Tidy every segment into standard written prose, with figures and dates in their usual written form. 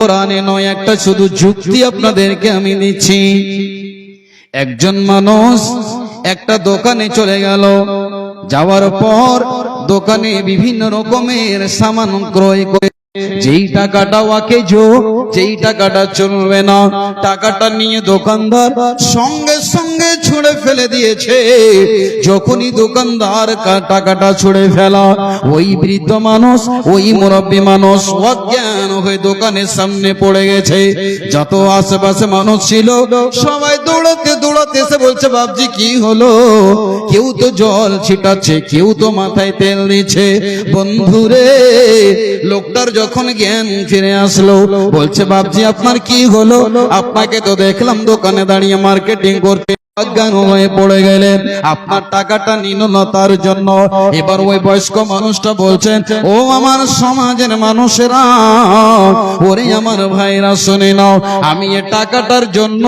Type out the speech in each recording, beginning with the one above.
কোরআনে নয়, একটা শুধু যুক্তি আপনাদেরকে আমি দিচ্ছি। একজন মানুষ একটা দোকানে চলে গেল, যাওয়ার পর দোকানে বিভিন্ন রকমের সামান ক্রয় করে যেই টাকাটা ওয়াকেজ, যেই টাকাটা চলবে না, টাকাটা নিয়ে দোকানদার সঙ্গে সঙ্গে ছুঁড়ে ফেলে দিয়েছে। যখনই দোকানদার টাকাটা ছুঁড়ে ফেলা, ওই বৃদ্ধ মানুষ, ওই মুরব্বী মানুষ অজ্ঞান হয়ে দোকানের সামনে পড়ে গেছে। যত আশেপাশে মানুষ ছিল সবাই দৌড়াতে দৌড়াতে এসে বলছে, বাবজি কি হলো? কেউ তো জল ছিটাচ্ছে, কেউ তো মাথায় তেল দিচ্ছে। বন্ধুরে, লোকটার যখন জ্ঞান ফিরে আসলো, বলছে বাবজি আপনার কি হলো? আপনাকে তো দেখলাম দোকানে দাঁড়িয়ে মার্কেটিং করতে, অজ্ঞান হয়ে পড়ে গেলেন, আপনার টাকাটা নিল না তার জন্য। এবার ওই বয়স্ক মানুষটা বলছেন, ও আমার সমাজের মানুষেরা, ওরে আমার ভাইরা শুনে নাও, আমি এই টাকাটার জন্য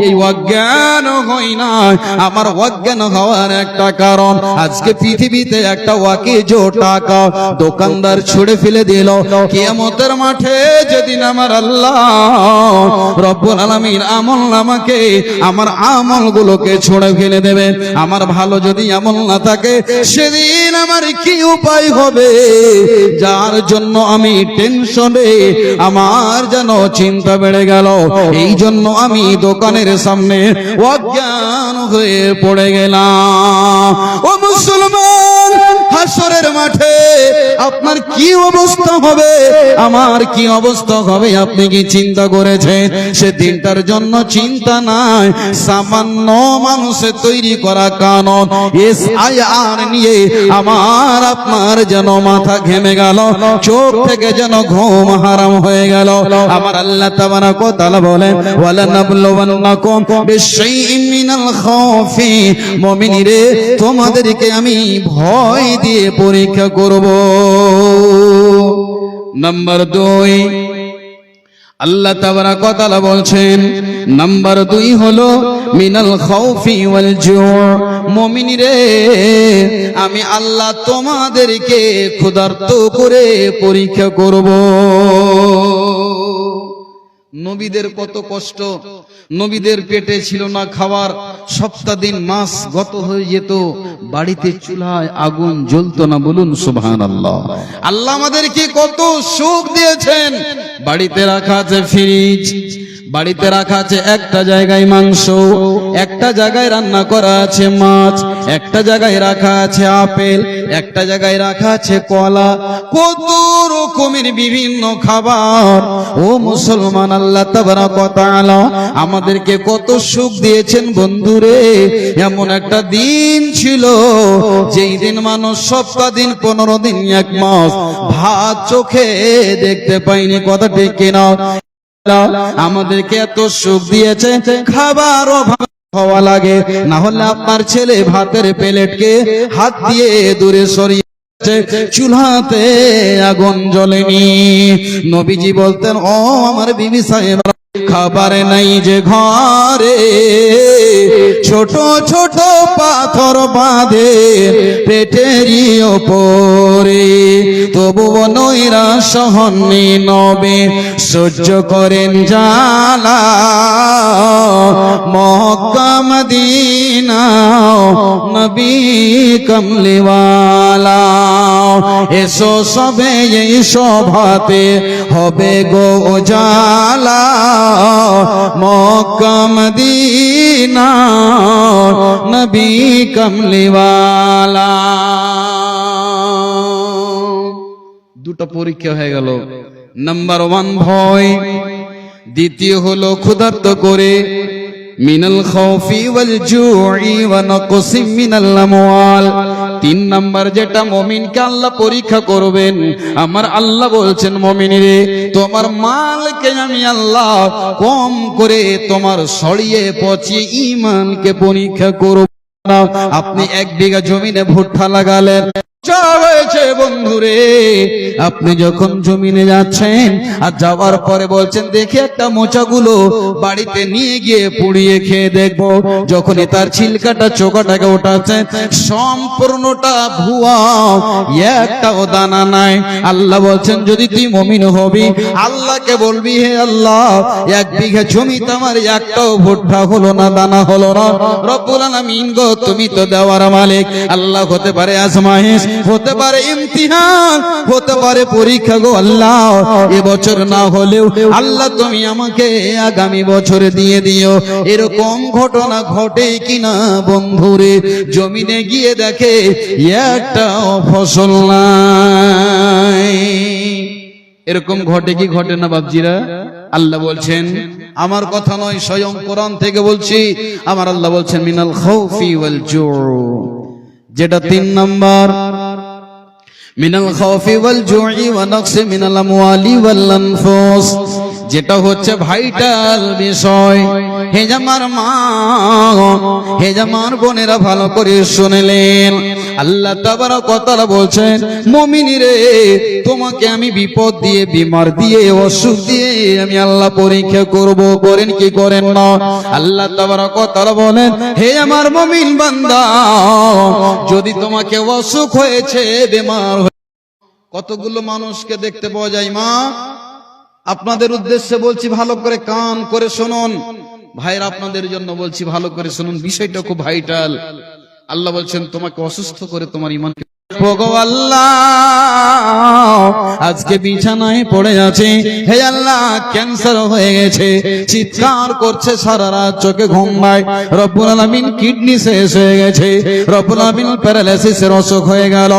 এই অজ্ঞান হই না। আমার অজ্ঞান হওয়ার একটা কারণ, আজকে পৃথিবীতে একটা ওয়াকিজ টাকা দোকানদার ছুড়ে ফেলে দিল। কিয়ামতের মাঠে যেদিন আমার আল্লাহ রব্বুল আলামিন আমল নামাকে, আমার আমলগুলোকে ছুঁড়ে ফেলে দেবে, আমার ভালো যদি আমল না থাকে, সেদিন আমার কি উপায় হবে? যার জন্য আমি টেনশনে, আমার যেন চিন্তা বেড়ে গেল। এই জন্য আমি দোকানের সামনে অজ্ঞান হয়ে পড়ে গেলাম। ও মুসলমান, হাসরের মাঠে আপনার কি অবস্থা হবে, আমার কি অবস্থা হবে, আপনি কি চিন্তা করেছেন? সে দিনটার জন্য চিন্তা নাই। সামান্য মানুষের তৈরি করা কানুন SIR নিয়ে আমার আপনার যেন মাথা ঘেমে গেল, চোখ থেকে যেন ঘুম হারাম হয়ে গেল। আমার আল্লাহ তাবারাক ওয়া তাআলা বলেন, ওয়ালা নাবলুওয়ান্নাকুম বিশাইইন মিনাল খাউফি, মুমিনরে তোমাদেরকে আমি ভয় দিয়ে পরীক্ষা করব। নাম্বার 2, আল্লাহ তাবারাক ওয়া তাআলা বলছেন, নাম্বার 2 হলো মিনাল খাউফি ওয়াল জু', মুমিনরে আমি আল্লাহ তোমাদেরকে ক্ষুধার্ত করে পরীক্ষা করব। নবীদের কত কষ্ট, নবীদের পেটে ছিল না খাবার, সপ্তাহ দিন মাস গত হয়ে যেত, বাড়িতে চুলায় আগুন জ্বলতো না। বলুন সুবহানাল্লাহ। আল্লাহ আমাদেরকে কত সুখ দিয়েছেন। বাড়িতে রাখা আছে ফ্রিজ, বাড়িতে রাখা আছে একটা জায়গায় মাংস, একটা জায়গায় রান্না করা আছে মাছ, একটা জায়গায় রাখা আছে আপেল, একটা জায়গায় রাখা আছে কলা, কত রকমের বিভিন্ন খাবার। ও মুসলমান, আল্লাহ তাবারাক ওয়া তাআলা আমাদেরকে কত সুখ দিয়েছেন বন্ধুরে। এমন একটা দিন ছিল যেই দিন মানুষ সপ্তাহ দিন, 15 দিন, 1 মাস ভাত চোখে দেখতে পাইনি। কথা ঠিক কিনা? আমাদেরকে এত সুখ দিয়েছে, খাবার অভাব হওয়া লাগে না হলে আপনার ছেলে ভাতের প্লেটকে হাত দিয়ে দূরে সরিয়ে, চুলাতে আগুন জ্বলেনি। নবীজি বলতেন, ও আমার বিবি সাহেব, খাবার নাই যে ঘরে, ছোট ছোট পাথর বাঁধে পেটেরই ওপরে, তবুও নৈরা সহনে নবে সহ্য করেন জ্বালা। মক্কা মদিনা নবী কামলিওয়ালা, এসো সবে এই সভাতে হবে গো উজালা। মক্কা মদিনা নবী কামলিওয়ালা। দুটো পরীক্ষা হয়ে গেল। নাম্বার 1 ভয়, দ্বিতীয় হলো ক্ষুধার্ত করে, মিনাল খাউফি ওয়াল জু'i ওয়া নাকসিম মিনাল আমওয়াল। 3 নাম্বার যেটা মুমিনকে আল্লাহ পরীক্ষা করবেন, আমার আল্লাহ বলছেন, মুমিনরে তোমার মালকে আমি আল্লাহ কম করে তোমার সরিয়ে পচিয়ে ঈমানকে পরীক্ষা করব। আপনি 1 বিঘা জমিনে ভুট্টা লাগালেন, হয়েছে বন্ধুরে, আপনি যখন জমিনে যাচ্ছেন আর যাওয়ার পরে বলছেন দেখে একটা মোচাগুলো বাড়িতে নিয়ে গিয়ে পুড়িয়ে খেয়ে দেখবো, যখনই তার ছিলকাটা চোখাটাকে ওঠাচ্ছেন সম্পূর্ণটা ভুয়া, একটাও দানা নাই। আল্লাহ বলছেন যদি তুই মুমিন হবি আল্লাহকে বলবি হে আল্লাহ 1 বিঘা জমিতে আমার একটাও ভুট্টা হলো না, দানা হলো না। রব্বুল আলামিন গো তুমি তো দেওয়ার মালিক। আল্লাহ হতে পারে আজমাইশ, হতে পারে ইমতিহান, হতে পারে পরীক্ষা গো আল্লাহ। এবছর না হলেও আল্লাহ তুমি আমাকে আগামী বছরে দিয়ে দিও। এরকম ঘটনা ঘটে কিনা বন্ধুরে, জমিনে গিয়ে দেখে একটাও ফসল নাই। এরকম ঘটে কি ঘটে না বাপজিরা? আল্লাহ বলছেন, আমার কথা নয়, স্বয়ং কোরআন থেকে বলছি। আমার আল্লাহ বলছেন মিনাল খাউফি ওয়াল জু, যেটা 3 নাম্বার, মিনাল খাউফি ওয়াল জুই ওয়া নাকসি মিনাল আমওয়ালি ওয়াল আনফুস, যেটা হচ্ছে ভাইটাল বিষয়। হে আমার মা, হে আমার বোনেরা ভালো করে শুনলেন, আল্লাহ তাবারক ওয়া তাআলা বলছেন মুমিনিরে তোমাকে আমি বিপদ দিয়ে, বিমার দিয়ে, অসুখ দিয়ে আমি আল্লাহ পরীক্ষা করব। করেন কি করেন না? আল্লাহ তাবারক ওয়া তাআলা বলেন হে আমার মুমিন বান্দা, যদি তোমাকে অসুখ হয়েছে, বিমার, কতগুলো মানুষকে দেখতে পাওয়া যায় মা, আপনাদের উদ্দেশ্যে বলছি ভালো করে কান করে শুনুন ভাইরা, আপনাদের জন্য বলছি ভালো করে শুনুন, বিষয়টা খুব ভাইটাল। আল্লাহ বলছেন তোমাকে অসুস্থ করে তোমার ঈমানকে, আল্লাহ আজকে বিছানায় পড়ে আছে, হে আল্লাহ ক্যান্সার হয়ে গেছে, চিৎকার করছে সারা রাত, চোখে ঘুম নাই। রব্বুল আলামিন কিডনি শেষ হয়ে গেছে, রব্বুল আলামিন প্যারালাইসিসের অসুখ হয়ে গেল।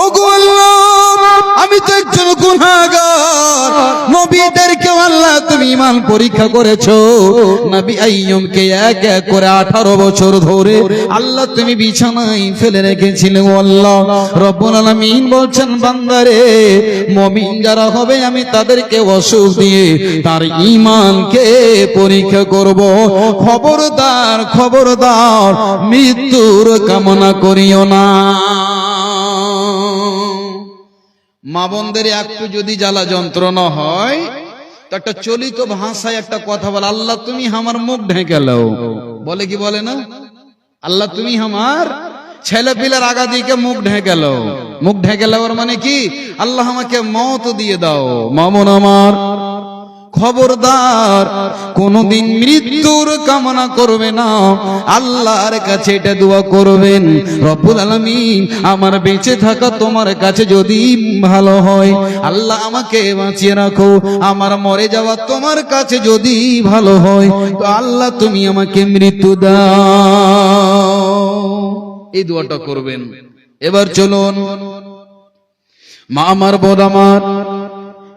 ওগো আল্লাহ আমি তো একজন গুনাহগার, নবীদেরকে আল্লাহ তুমি ঈমান পরীক্ষা করেছো। নবী আইয়ুবকে এক এক করে 18 বছর ধরে আল্লাহ তুমি বিছানায় ফেলে রেখেছিলে। আল্লাহ রব্বুল আলামিন বলছেন বান্দারে, মুমিন যারা হবে আমি তাদেরকে অসুখ দিয়ে তার ঈমানকে পরীক্ষা করব। খবরদার খবরদার মৃত্যুর কামনা করিও না। মা বোনদের একটু যদি জ্বালা যন্ত্রণা হয় তো একটা চলিত ভাষায় একটা কথা বলে, আল্লাহ তুমি আমার মুখ ঢেকে লাও, বলে কি বলে না? আল্লাহ তুমি আমার ছেলে পিলার আগা দিকে মুখ ঢেকে লাও। মুখ ঢেকে লাওয়ার মানে কি? আল্লাহ আমাকে মওত দিয়ে দাও। মামুন আমার খবরদার কোনদিন মৃত্যুর কামনা করবে না, আল্লাহর কাছে এটা দোয়া করবেন রব্বুল আলামিন আমার বেঁচে থাকা তোমার কাছে যদি ভালো হয়, আল্লাহ আমাকে বাঁচিয়ে রাখো। আমার মরে যাওয়া তোমার কাছে যদি ভালো হয় তো আল্লাহ তুমি আমাকে মৃত্যু দাও। এই দোয়াটা করবেন। এবার চলুন মা আমার, বোন আমার,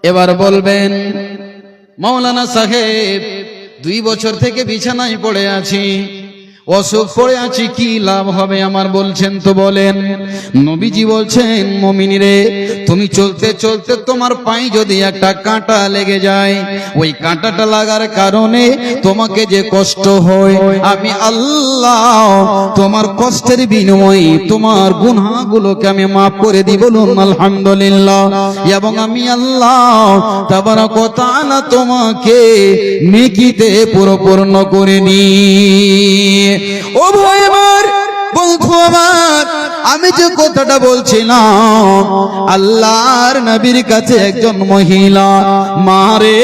এবার বলবেন মাওলানা সাহেব 2 বছর থেকে বিছানায় পড়ে আছি, অসুখ পড়ে আছি, কি লাভ হবে আমার? বলছেন তো বলেন। নবীজি বলছেন মুমিনিরে তুমি চলতে চলতে তোমার পায়ে যদি একটা কাঁটা লেগে যায়, ওই কাঁটাটা লাগার কারণে তোমাকে যে কষ্ট হয়, আমি আল্লাহ তোমার কষ্টের বিনিময়ে তোমার গুনাহগুলোকে আমি মাফ করে দিই। বলুন আলহামদুলিল্লাহ। এবং আমি আল্লাহ তাবারক ওয়া তাআলা তোমাকে নেকিতে পরিপূর্ণ করে নিই। ও ভাই আমার, বন্ধু আমার, আমি যে কথাটা বলছিলাম, আল্লাহর নবীর কাছে একজন মহিলা, মারে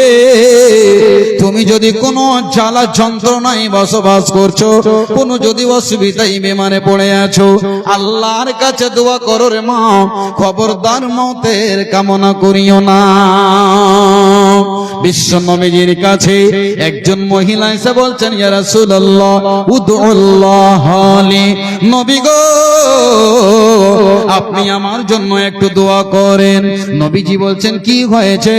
তুমি যদি কোনো জ্বালা যন্ত্রণায় বসবাস করছো, কোনো যদি অসুবিধায় বেমারে পড়ে আছো, আল্লাহর কাছে দোয়া করো রে মা, খবরদার মওতের কামনা করিও না। বিশ্ব নবীর কাছে একজন মহিলা এসে বলছেন ইয়া রাসূলুল্লাহ উদউল্লাহ লি, নবী গো আপনি আমার জন্য একটু দোয়া করেন। নবীজি বলছেন কি হয়েছে?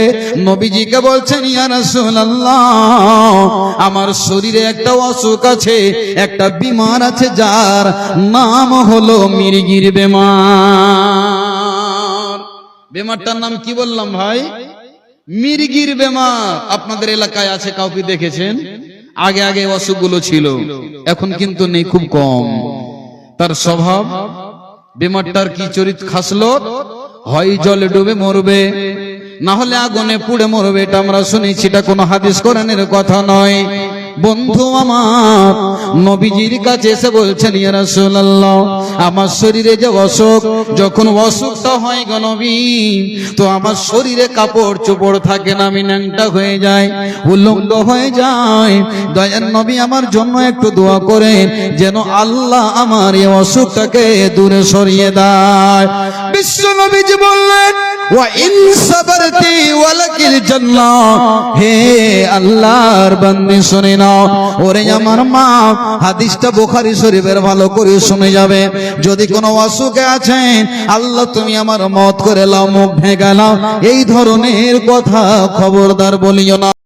নবীজিকে বলছেন ইয়া রাসূলুল্লাহ আমার শরীরে একটা অসুখ আছে, একটা বিমার আছে, যার নাম হলো মির্গির বেমার। বেমারটার নাম কি বললাম ভাই? মির্গির বেমার। আপনাদের এলাকায় আছে, কাউকে দেখেছেন? আগে আগে অসুখগুলো ছিল, এখন কিন্তু নেই, খুব কম। তার স্বভাব বেমারটার কি চরিত খাসলত, হয় জলে ডুবে মরবে, না হলে আগুনে পুড়ে মরবে। এটা আমরা শুনেছি, এটা কোনো হাদিস কোরআনের কথা নয়। বন্ধু আমার নবীজির কাছে এসে বলছেন, ইয়া রাসূলুল্লাহ, আমার শরীরে যে অসুখ, যখন অসুখটা হয় গো নবী, তো আমার শরীরে কাপড় চোপড় থাকে না, আমি ন্যাংটা হয়ে যাই, উলঙ্গ হয়ে যায়। দয়ার নবী আমার জন্য একটু দোয়া করেন, যেন আল্লাহ আমার এই অসুখটাকে দূরে সরিয়ে দেয়। বিশ্ব নবীজি বললেন, ওয়া ইন সাবারতি ওয়ালাকিল জান্নাহ, হে আল্লাহর বান্দী শুনে নাও। ওরে আমার মা, হাদিসটা বুখারী শরীফের, ভালো করে শুনে যাবে। যদি কোনো অসুখে আছেন, আল্লাহ তুমি আমার মত করে লাও, মুখ ভেঙে লাও, এই ধরনের কথা খবরদার বলিও না।